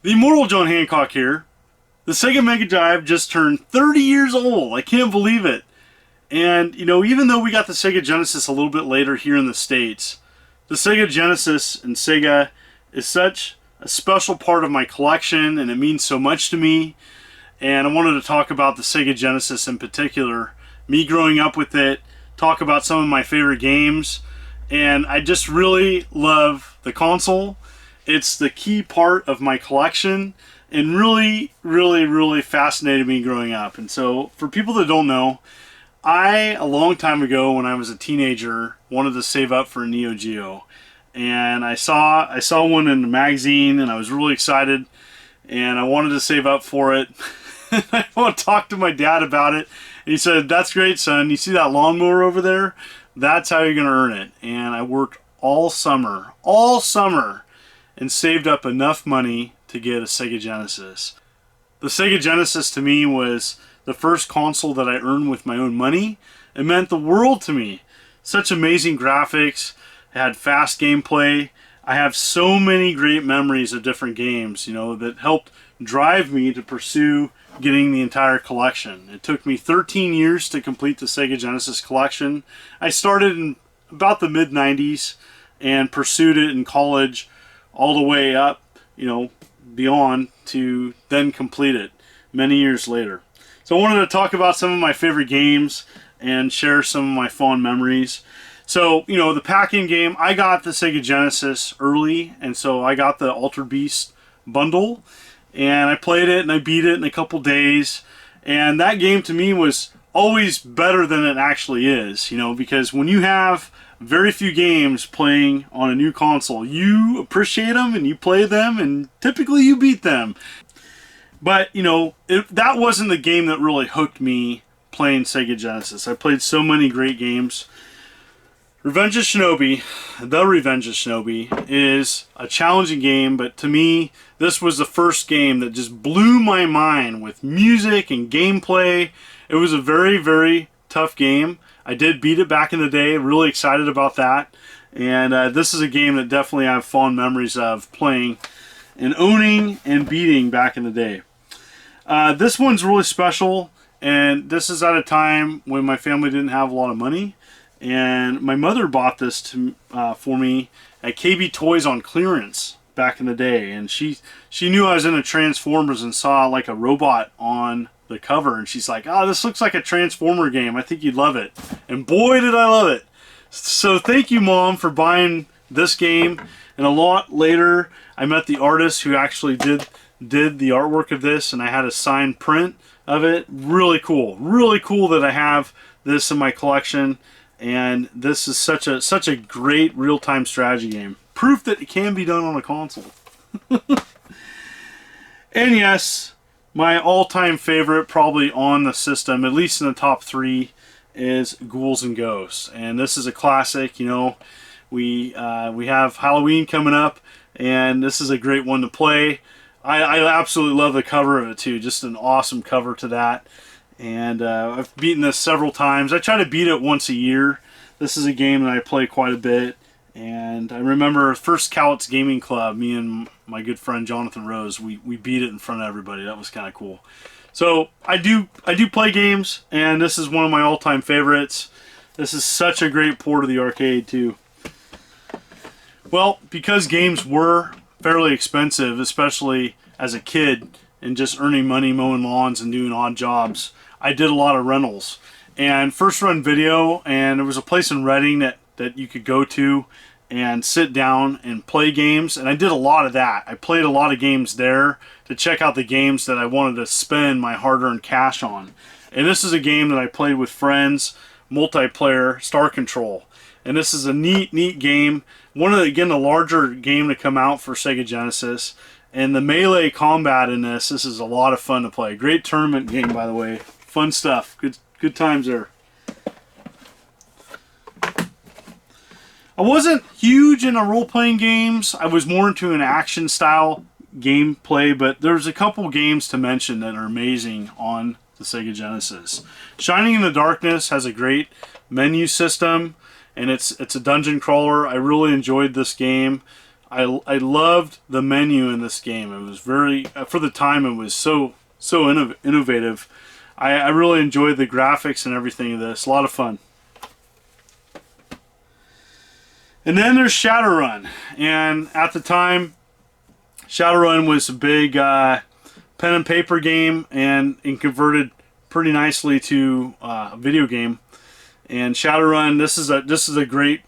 The immortal John Hancock here. The Sega Mega Drive just turned 30 years old. I can't believe it. And, even though we got the Sega Genesis a little bit later here in the States, the Sega Genesis and Sega is such a special part of my collection, and it means so much to me. And I wanted to talk about the Sega Genesis in particular, me growing up with it, talk about some of my favorite games, and I just really love the console. It's the key part of my collection and really fascinated me growing up. And so for people that don't know, a long time ago when I was a teenager, wanted to save up for a Neo Geo. And I saw one in the magazine and I was really excited and I wanted to save up for it. I want to talk to my dad about it. And he said, "That's great, son. You see that lawnmower over there? That's how you're going to earn it." And I worked all summer, and saved up enough money to get a Sega Genesis. The Sega Genesis to me was the first console that I earned with my own money. It meant the world to me. Such amazing graphics. It had fast gameplay. I have so many great memories of different games, that helped drive me to pursue getting the entire collection. It took me 13 years to complete the Sega Genesis collection. I started in about the mid-90s and pursued it in college all the way up, beyond to then complete it many years later. So I wanted to talk about some of my favorite games and share some of my fond memories. So, the pack-in game, I got the Sega Genesis early, and so I got the Altered Beast bundle, and I played it and I beat it in a couple days, and that game to me was always better than it actually is, because when you have very few games playing on a new console, you appreciate them and you play them and typically you beat them. But, that wasn't the game that really hooked me playing Sega Genesis. I played so many great games. The Revenge of Shinobi is a challenging game, but to me, this was the first game that just blew my mind with music and gameplay. It was a very tough game. I did beat it back in the day, really excited about that. And this is a game that definitely I have fond memories of playing and owning and beating back in the day. This one's really special, and this is at a time when my family didn't have a lot of money. And my mother bought this for me at KB Toys on clearance back in the day. And she knew I was into Transformers and saw like a robot on the cover. And she's like, "Oh, this looks like a Transformer game. I think you'd love it." And boy, did I love it. So thank you, Mom, for buying this game. And a lot later, I met the artist who actually did the artwork of this. And I had a signed print of it. Really cool that I have this in my collection. And this is such a great real-time strategy game. Proof that it can be done on a console. And yes, my all-time favorite, probably on the system, at least in the top 3, is Ghouls and Ghosts. And this is a classic. We have Halloween coming up, and this is a great one to play. I absolutely love the cover of it too. Just an awesome cover to that. And I've beaten this several times. I try to beat it once a year. This is a game that I play quite a bit. And I remember first Cowitz Gaming Club, me and my good friend Jonathan Rose, we beat it in front of everybody. That was kind of cool. So I do play games, and this is one of my all-time favorites. This is such a great port of the arcade too. Well, because games were fairly expensive, especially as a kid, and just earning money mowing lawns and doing odd jobs, I did a lot of rentals. And First Run Video, and there was a place in Reading that you could go to and sit down and play games, and I did a lot of that. I played a lot of games there to check out the games that I wanted to spend my hard-earned cash on. And this is a game that I played with friends, multiplayer, Star Control. And this is a neat game. One of the larger game to come out for Sega Genesis. And the melee combat in this is a lot of fun to play. Great tournament game, by the way. Fun stuff. Good times there. I wasn't huge into role-playing games. I was more into an action-style gameplay, but there's a couple games to mention that are amazing on the Sega Genesis. Shining in the Darkness has a great menu system, and it's a dungeon crawler. I really enjoyed this game. I loved the menu in this game. It was very, for the time, it was so innovative. I really enjoyed the graphics and everything of this. A lot of fun. And then there's Shadowrun. And at the time, Shadowrun was a big pen and paper game and converted pretty nicely to a video game. And Shadowrun, this is a great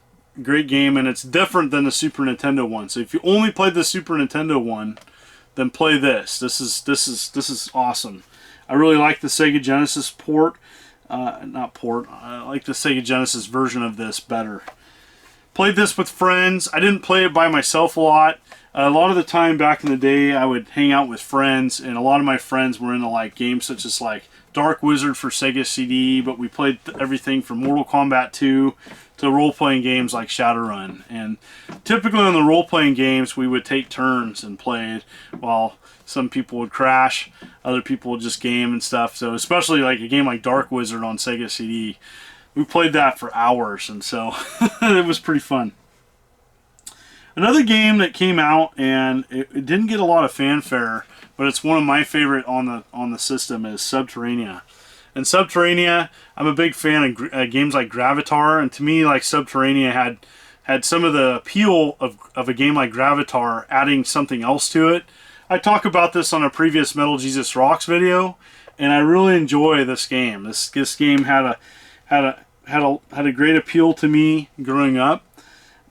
game, and it's different than the Super Nintendo one. So if you only played the Super Nintendo one, then play this. This is awesome. I really like the Sega Genesis port. Not port. I like the Sega Genesis version of this better. Played this with friends. I didn't play it by myself a lot. A lot of the time back in the day, I would hang out with friends, and a lot of my friends were into like games such as like Dark Wizard for Sega CD, but we played everything from Mortal Kombat 2 to role-playing games like Shadowrun. And typically on the role-playing games, we would take turns and play it, while some people would crash, other people would just game and stuff. So especially like a game like Dark Wizard on Sega CD, we played that for hours, and so it was pretty fun. Another game that came out, and it didn't get a lot of fanfare, but it's one of my favorite on the system, is Subterranea. And Subterranea, I'm a big fan of games like Gravitar, and to me, like, Subterranea had some of the appeal of a game like Gravitar, adding something else to it. I talk about this on a previous Metal Jesus Rocks video, and I really enjoy this game. This game had a great appeal to me growing up,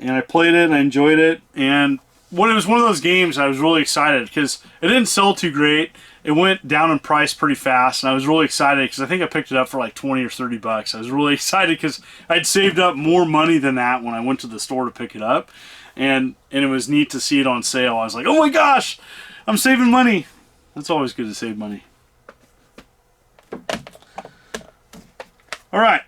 and I played it and I enjoyed it. And when it was one of those games, I was really excited because it didn't sell too great. It went down in price pretty fast, and I was really excited because I think I picked it up for like 20 or 30 bucks. I was really excited because I'd saved up more money than that when I went to the store to pick it up, and it was neat to see it on sale. I was like, oh my gosh, I'm saving money. It's always good to save money. All right,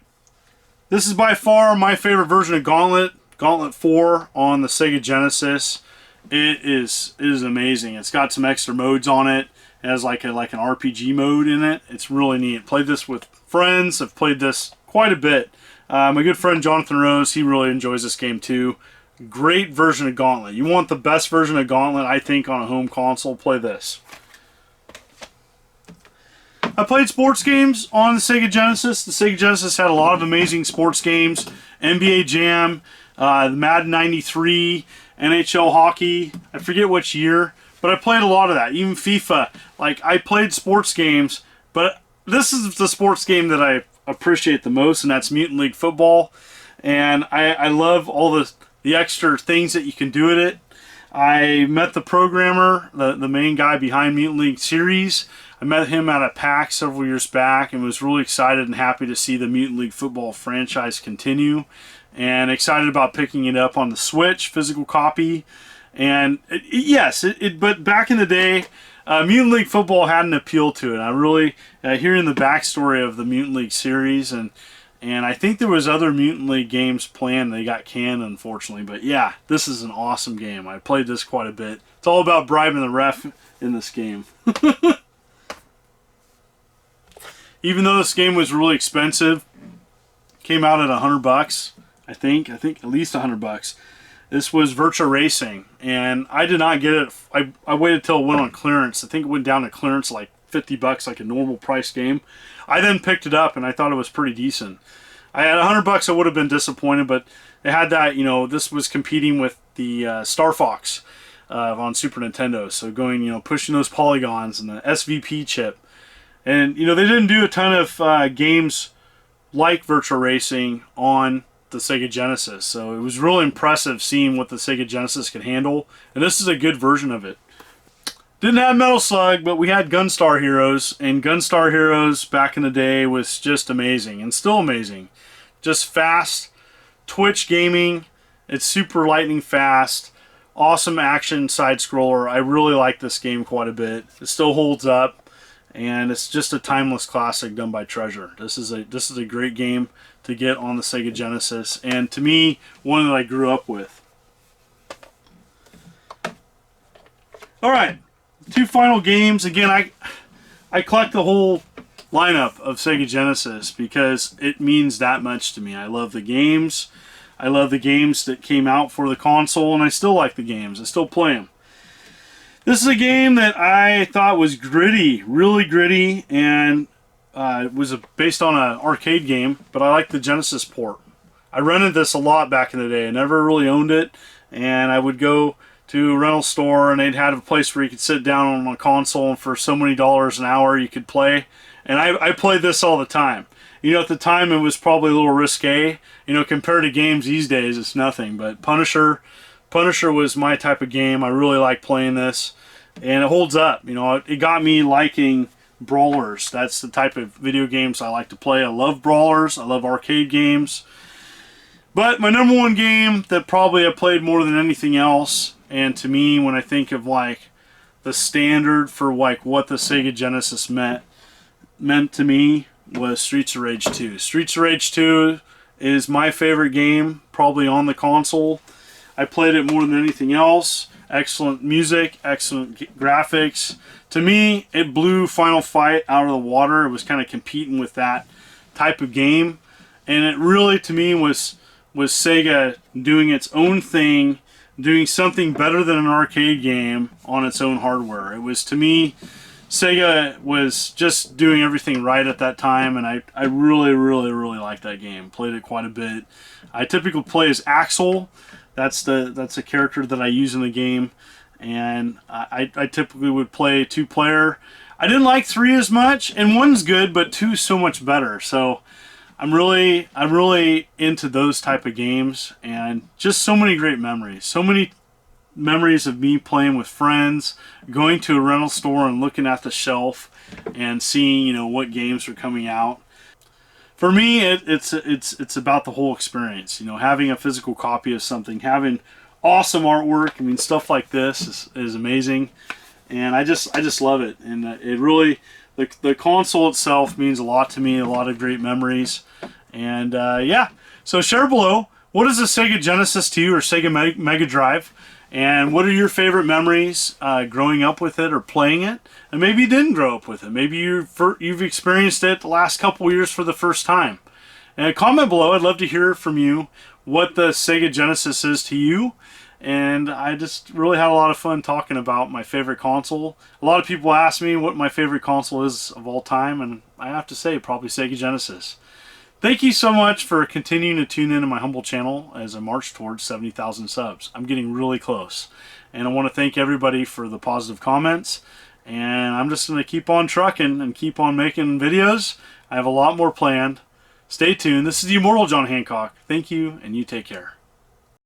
this is by far my favorite version of Gauntlet. Gauntlet 4 on the Sega Genesis. It is amazing. It's got some extra modes on it. It has like an RPG mode in it. It's really neat. Played this with friends. I've played this quite a bit. My good friend Jonathan Rose, he really enjoys this game too. Great version of Gauntlet. You want the best version of Gauntlet, I think, on a home console, play this. I played sports games on the Sega Genesis. The Sega Genesis had a lot of amazing sports games. NBA Jam, the Madden 93, NHL hockey. I forget which year, but I played a lot of that. Even FIFA. Like, I played sports games, but this is the sports game that I appreciate the most, and that's Mutant League Football. And I love all the extra things that you can do with it. I met the programmer, the main guy behind Mutant League series. I met him at a PAX several years back and was really excited and happy to see the Mutant League Football franchise continue, and excited about picking it up on the Switch, physical copy. And but back in the day, Mutant League Football had an appeal to it. I really, hearing the backstory of the Mutant League series, and I think there was other Mutant League games planned. They got canned, unfortunately. But yeah, this is an awesome game. I played this quite a bit. It's all about bribing the ref in this game. Even though this game was really expensive, came out at $100, I think at least $100. This was Virtua Racing, and I did not get it. I waited till it went on clearance. I think it went down to clearance like $50, like a normal price game. I then picked it up, and I thought it was pretty decent. I had $100, I would have been disappointed, but it had that, this was competing with the Star Fox on Super Nintendo. So going, pushing those polygons and the SVP chip. And, they didn't do a ton of games like Virtua Racing on the Sega Genesis. So it was really impressive seeing what the Sega Genesis could handle. And this is a good version of it. Didn't have Metal Slug, but we had Gunstar Heroes. And Gunstar Heroes back in the day was just amazing. And still amazing. Just fast. Twitch gaming. It's super lightning fast. Awesome action side-scroller. I really like this game quite a bit. It still holds up. And it's just a timeless classic done by Treasure. This is a great game to get on the Sega Genesis, and to me, one that I grew up with. All right, 2 final games. Again, I collect the whole lineup of Sega Genesis because it means that much to me. I love the games. I love the games that came out for the console, and I still like the games. I still play them. This is a game that I thought was gritty, really gritty, and it was based on an arcade game, but I like the Genesis port. I rented this a lot back in the day. I never really owned it, and I would go to a rental store, and they'd have a place where you could sit down on a console, and for so many dollars an hour you could play. And I played this all the time. You know, at the time it was probably a little risque. You know, compared to games these days, it's nothing. But Punisher was my type of game. I really like playing this, and it holds up. You know, it got me liking brawlers. That's the type of video games I like to play. I love brawlers. I love arcade games. But my number one game that probably I played more than anything else, and to me, when I think of like the standard for like what the Sega Genesis meant to me, was Streets of Rage 2. Streets of Rage 2 is my favorite game, probably on the console. I played it more than anything else. Excellent music, excellent graphics. To me, it blew Final Fight out of the water. It was kind of competing with that type of game. And it really, to me, was Sega doing its own thing, doing something better than an arcade game on its own hardware. It was, to me, Sega was just doing everything right at that time, and I really, really, really liked that game. Played it quite a bit. I typically play as Axel. That's a character that I use in the game, and I typically would play 2-player. I didn't like 3 as much, and 1's good, but 2's so much better. So I'm really into those type of games, and just so many great memories. So many memories of me playing with friends, going to a rental store and looking at the shelf and seeing, you know, what games are coming out. For me, it's about the whole experience. You know, having a physical copy of something, having awesome artwork. I mean, stuff like this is amazing, and I just love it. And it really, the console itself means a lot to me. A lot of great memories, and yeah. So share below, what is the Sega Genesis to you, or Sega Mega Drive? And what are your favorite memories growing up with it or playing it? And maybe you didn't grow up with it. Maybe you've experienced it the last couple years for the first time. And comment below. I'd love to hear from you what the Sega Genesis is to you. And I just really had a lot of fun talking about my favorite console. A lot of people ask me what my favorite console is of all time, and I have to say probably Sega Genesis. Thank you so much for continuing to tune in to my humble channel as I march towards 70,000 subs. I'm getting really close. And I want to thank everybody for the positive comments. And I'm just going to keep on trucking and keep on making videos. I have a lot more planned. Stay tuned. This is the Immortal John Hancock. Thank you, and you take care.